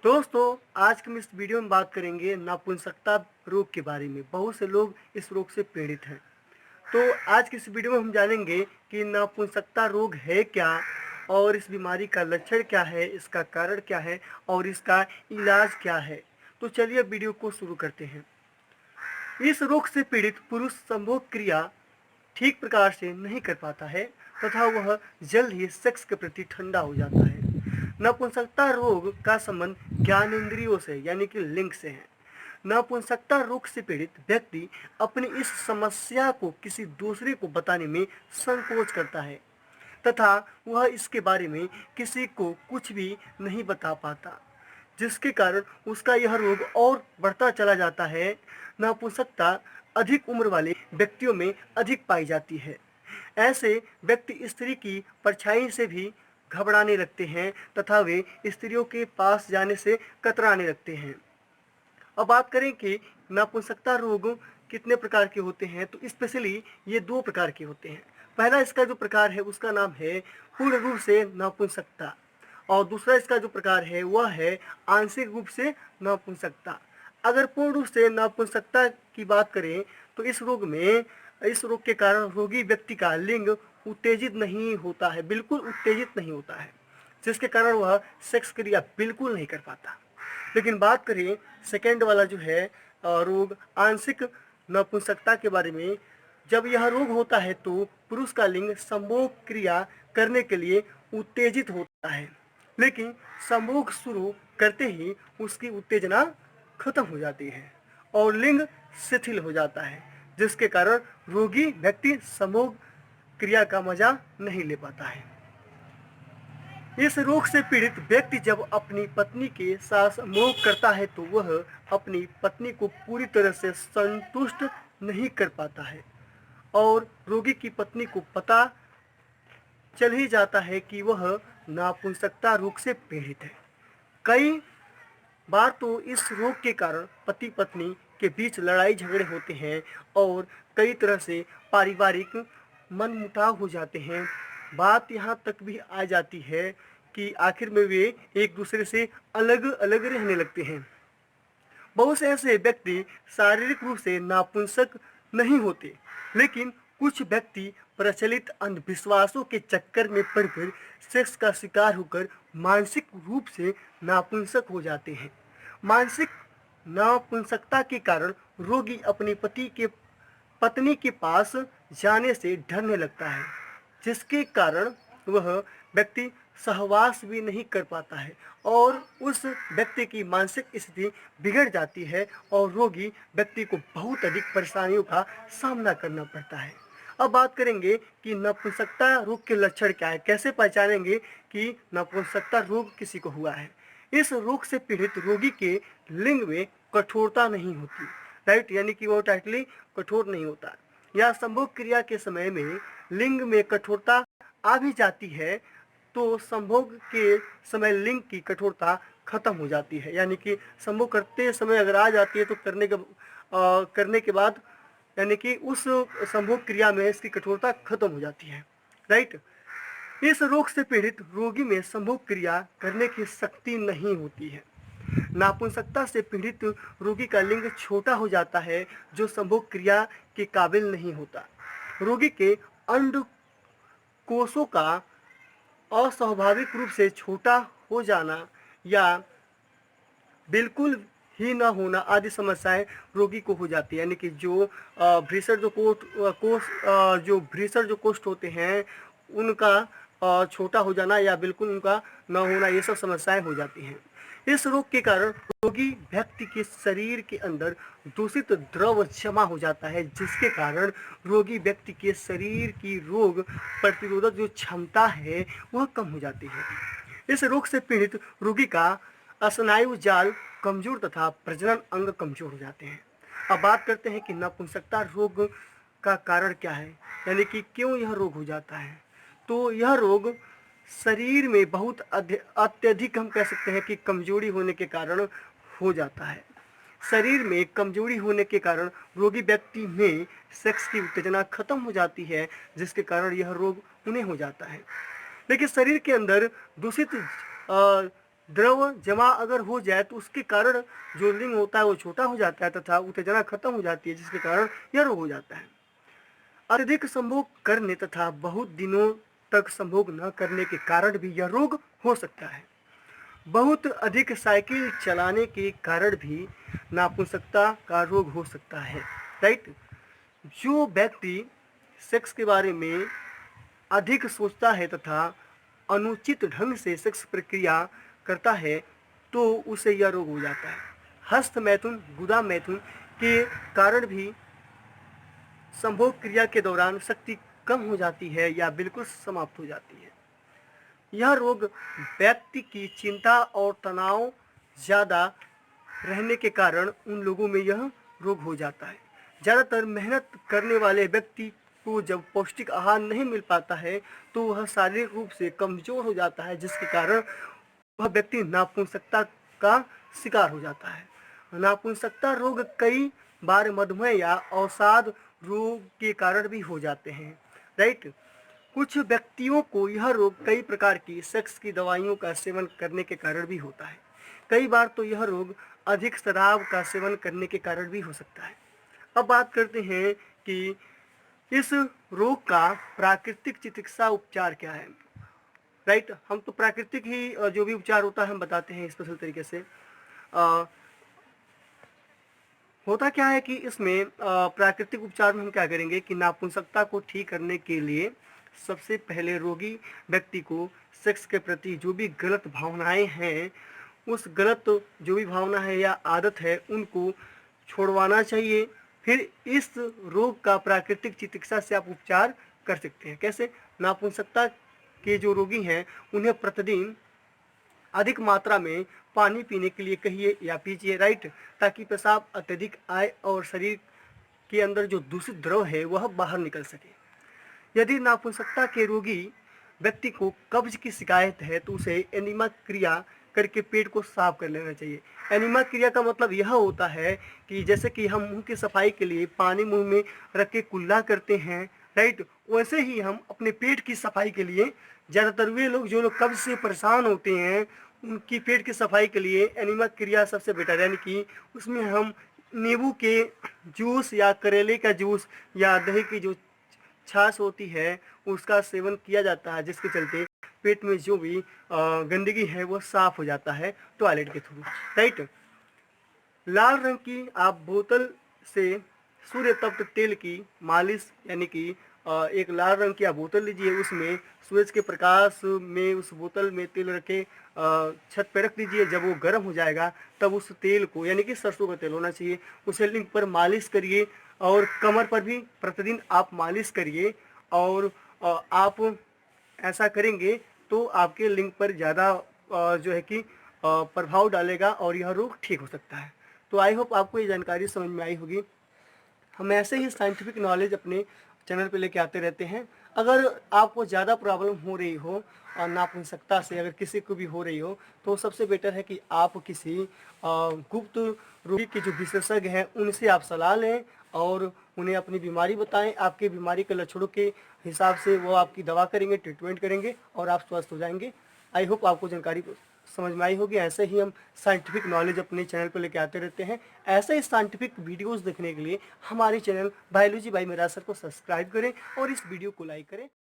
दोस्तों, आज के हम इस वीडियो में बात करेंगे नपुंसकता रोग के बारे में। बहुत से लोग इस रोग से पीड़ित हैं। तो आज की इस वीडियो में हम जानेंगे कि नपुंसकता रोग है क्या और इस बीमारी का लक्षण क्या है, इसका कारण क्या है और इसका इलाज क्या है। तो चलिए वीडियो को शुरू करते हैं। इस रोग से पीड़ित पुरुष संभोग क्रिया ठीक प्रकार से नहीं कर पाता है तथा वह जल्द ही सेक्स के प्रति ठंडा हो जाता है। नपुंसकता रोग का संबंध ज्ञानेंद्रियों से यानी कि लिंग से है। नपुंसकता रोग से पीड़ित व्यक्ति अपनी इस समस्या को किसी दूसरे को बताने में संकोच करता है तथा वह इसके बारे में किसी को कुछ भी नहीं बता पाता, जिसके कारण उसका यह रोग और बढ़ता चला जाता है। नपुंसकता अधिक उम्र वाले व्यक्तियों में अधिक पाई जाती है। ऐसे व्यक्ति स्त्री की परछाई से भी घबराने लगते हैं तथा वे स्त्रियों के पास जाने से कतराने लगते हैं। अब बात करें कि नपुंसकता रोग कितने प्रकार के होते हैं, तो स्पेशली ये दो प्रकार के होते हैं। पहला इसका जो प्रकार है उसका नाम है पूर्ण रूप से नपुंसकता और दूसरा इसका जो प्रकार है वह है आंशिक रूप से नपुंसकता। अगर पूर्ण रूप से नपुंसकता की बात करें तो इस रोग के कारण रोगी व्यक्ति का लिंग उत्तेजित नहीं होता है, बिल्कुल उत्तेजित नहीं होता है, जिसके कारण वह सेक्स क्रिया बिल्कुल नहीं कर पाता। लेकिन बात करें सेकेंड वाला जो है रोग आंशिक नपुंसकता के बारे में, जब यह रोग होता है तो पुरुष का लिंग संभोग क्रिया करने के लिए उत्तेजित होता है, लेकिन संभोग शुरू करते ही उसकी उत्तेजना खत्म हो जाती है और लिंग शिथिल हो जाता है, जिसके कारण रोगी व्यक्ति संभोग क्रिया का मजा नहीं ले पाता है। इस रोग से पीड़ित व्यक्ति जब अपनी पत्नी के साथ संभोग करता है तो वह अपनी पत्नी को पूरी तरह से संतुष्ट नहीं कर पाता है और रोगी की पत्नी को पता चल ही जाता है कि वह नपुंसकता रोग से पीड़ित है। कई बार तो इस रोग के कारण पति पत्नी के बीच लड़ाई झगड़े होते हैं और कई तरह से पारिवारिक मनमुटाव हो जाते हैं। बात यहाँ तक भी आ जाती है कि आखिर में वे एक दूसरे से अलग अलग रहने लगते हैं। बहुत से ऐसे व्यक्ति शारीरिक रूप से नापुंसक नहीं होते, लेकिन कुछ व्यक्ति प्रचलित अंधविश्वासों के चक्कर में पड़कर सेक्स का शिकार होकर मानसिक रूप से नापुंसक हो जाते हैं। मानसिक नापुंसकता के कारण रोगी अपनी पत्नी के पास जाने से डरने लगता है, जिसके कारण वह व्यक्ति सहवास भी नहीं कर पाता है और उस व्यक्ति की मानसिक स्थिति बिगड़ जाती है और रोगी व्यक्ति को बहुत अधिक परेशानियों का सामना करना पड़ता है। अब बात करेंगे कि नपुंसकता रोग के लक्षण क्या है, कैसे पहचानेंगे कि नपुंसकता रोग किसी को हुआ है। इस रोग से पीड़ित रोगी के लिंग में कठोरता नहीं होती, राइट, यानी कि वो टाइटली कठोर नहीं होता, या संभोग क्रिया के समय में लिंग में कठोरता आ भी जाती है तो संभोग के समय लिंग की कठोरता खत्म हो जाती है। यानी कि संभोग करते समय अगर आ जाती है तो करने के बाद यानी कि उस संभोग क्रिया में इसकी कठोरता खत्म हो जाती है, राइट। इस रोग से पीड़ित रोगी में संभोग क्रिया करने की शक्ति नहीं होती है। नापुंसकता से पीड़ित रोगी का लिंग छोटा हो जाता है, जो संभोग क्रिया के काबिल नहीं होता। रोगी के अंडकोशों का अस्वाभाविक रूप से छोटा हो जाना या बिल्कुल ही ना होना आदि समस्याएं रोगी को हो जाती है। यानी कि जो भ्रीषण जो कोष्ठ होते हैं उनका छोटा हो जाना या बिल्कुल उनका ना होना, ये सब समस्याएं हो जाती हैं। इस रोग के कारण रोगी व्यक्ति के शरीर के अंदर दूषित द्रव जमा हो जाता है, जिसके कारण रोगी व्यक्ति के शरीर की रोग प्रतिरोधक जो क्षमता है वह कम हो जाती है। इस रोग से पीड़ित रोगी का स्नायु जाल कमजोर तथा प्रजनन अंग कमजोर हो जाते हैं। अब बात करते हैं कि नपुंसकता रोग का कारण क्या है, यानी कि क्यों यह रोग हो जाता है। तो यह रोग शरीर में बहुत अत्यधिक हम कह सकते हैं कि कमजोरी होने के कारण हो जाता है। शरीर में कमजोरी होने के कारण रोगी व्यक्ति में सेक्स की उत्तेजना खत्म हो जाती है, जिसके कारण यह रोग उन्हें हो जाता है। लेकिन शरीर के अंदर दूषित द्रव जमा अगर हो जाए तो उसके कारण जो लिंग होता है वो छोटा हो जाता है तथा उत्तेजना खत्म हो जाती है, जिसके कारण यह रोग हो जाता है। अत्यधिक संभोग करने तथा बहुत दिनों तक संभोग न करने के कारण भी यह रोग हो सकता है। बहुत अधिक साइकिल चलाने के कारण भी नापुंसकता का रोग हो सकता है। राइट। जो व्यक्ति सेक्स के बारे में अधिक सोचता है तथा अनुचित ढंग से सेक्स प्रक्रिया करता है तो उसे यह रोग हो जाता है। हस्त मैथुन, गुदा मैथुन के कारण भी संभोग क्रिया के दौरान शक्ति कम हो जाती है या बिल्कुल समाप्त हो जाती है। यह रोग व्यक्ति की चिंता और तनाव ज़्यादा रहने के कारण उन लोगों में यह रोग हो जाता है। ज़्यादातर मेहनत करने वाले व्यक्ति को जब पौष्टिक आहार नहीं मिल पाता है तो वह शारीरिक रूप से कमज़ोर हो जाता है, जिसके कारण वह व्यक्ति नापुंसकता का शिकार हो जाता है। नापुंसकता रोग कई बार मधुमेह या अवसाद रोग के कारण भी हो जाते हैं। राइट। कुछ व्यक्तियों को यह रोग कई प्रकार की सेक्स की दवाइयों का सेवन करने के कारण भी होता है। कई बार तो यह रोग अधिक शराब का सेवन करने के कारण भी हो सकता है। अब बात करते हैं कि इस रोग का प्राकृतिक चिकित्सा उपचार क्या है। राइट। हम तो प्राकृतिक ही जो भी उपचार होता है हम बताते हैं स्पेशल तरीके से। होता क्या है कि इसमें प्राकृतिक उपचार में हम क्या करेंगे कि नापुंसकता को ठीक करने के लिए सबसे पहले रोगी व्यक्ति को सेक्स के प्रति जो भी गलत भावनाएं हैं, उस गलत जो भी भावना है या आदत है उनको छोड़वाना चाहिए। फिर इस रोग का प्राकृतिक चिकित्सा से आप उपचार कर सकते हैं। कैसे? नापुंसकता के जो रोगी हैं उन्हें प्रतिदिन अधिक मात्रा में पानी पीने के लिए कहिए या पीजिए। राइट। ताकि पेशाब अत्यधिक आए और शरीर के अंदर जो दूषित द्रव है वह बाहर निकल सके। यदि नापुंसकता के रोगी व्यक्ति को कब्ज की शिकायत है तो उसे एनिमा क्रिया करके पेट को साफ कर लेना चाहिए। एनिमा क्रिया का मतलब यह होता है कि जैसे कि हम मुंह की सफाई के लिए पानी मुंह में रख के कुल्ला करते हैं, राइट, वैसे ही हम अपने पेट की सफाई के लिए, ज़्यादातर वे लोग जो लोग कब्ज से परेशान होते हैं उनकी पेट की सफाई के लिए एनिमा क्रिया सबसे बेटर, यानी कि उसमें हम नींबू के जूस या करेले का जूस या दही की जो छाछ होती है उसका सेवन किया जाता है, जिसके चलते पेट में जो भी गंदगी है वो साफ हो जाता है टॉयलेट के थ्रू। राइट। लाल रंग की आप बोतल से सूर्य तप्त तेल की मालिश, यानी कि एक लाल रंग की आप बोतल लीजिए, उसमें सूरज के प्रकाश में उस बोतल में तेल रखे छत पर रख दीजिए। जब वो गर्म हो जाएगा तब उस तेल को, यानी कि सरसों का तेल होना चाहिए, उसे लिंग पर मालिश करिए और कमर पर भी प्रतिदिन आप मालिश करिए। और आप ऐसा करेंगे तो आपके लिंग पर ज़्यादा जो है कि प्रभाव डालेगा और यह रोग ठीक हो सकता है। तो आई होप आपको ये जानकारी समझ में आई होगी। हम ऐसे ही साइंटिफिक नॉलेज अपने चैनल पे लेके आते रहते हैं। अगर आपको ज़्यादा प्रॉब्लम हो रही हो और नापुंसकता से अगर किसी को भी हो रही हो तो सबसे बेटर है कि आप किसी गुप्त रोगी के जो विशेषज्ञ हैं उनसे आप सलाह लें और उन्हें अपनी बीमारी बताएं। आपकी बीमारी के लक्षणों के हिसाब से वो आपकी दवा करेंगे, ट्रीटमेंट करेंगे और आप स्वस्थ हो जाएंगे। आई होप आपको जानकारी समझ में आई होगी। ऐसे ही हम साइंटिफिक नॉलेज अपने चैनल पर लेके आते रहते हैं। ऐसे ही साइंटिफिक वीडियोस देखने के लिए हमारे चैनल बायोलॉजी बाय मिरासर को सब्सक्राइब करें और इस वीडियो को लाइक करें।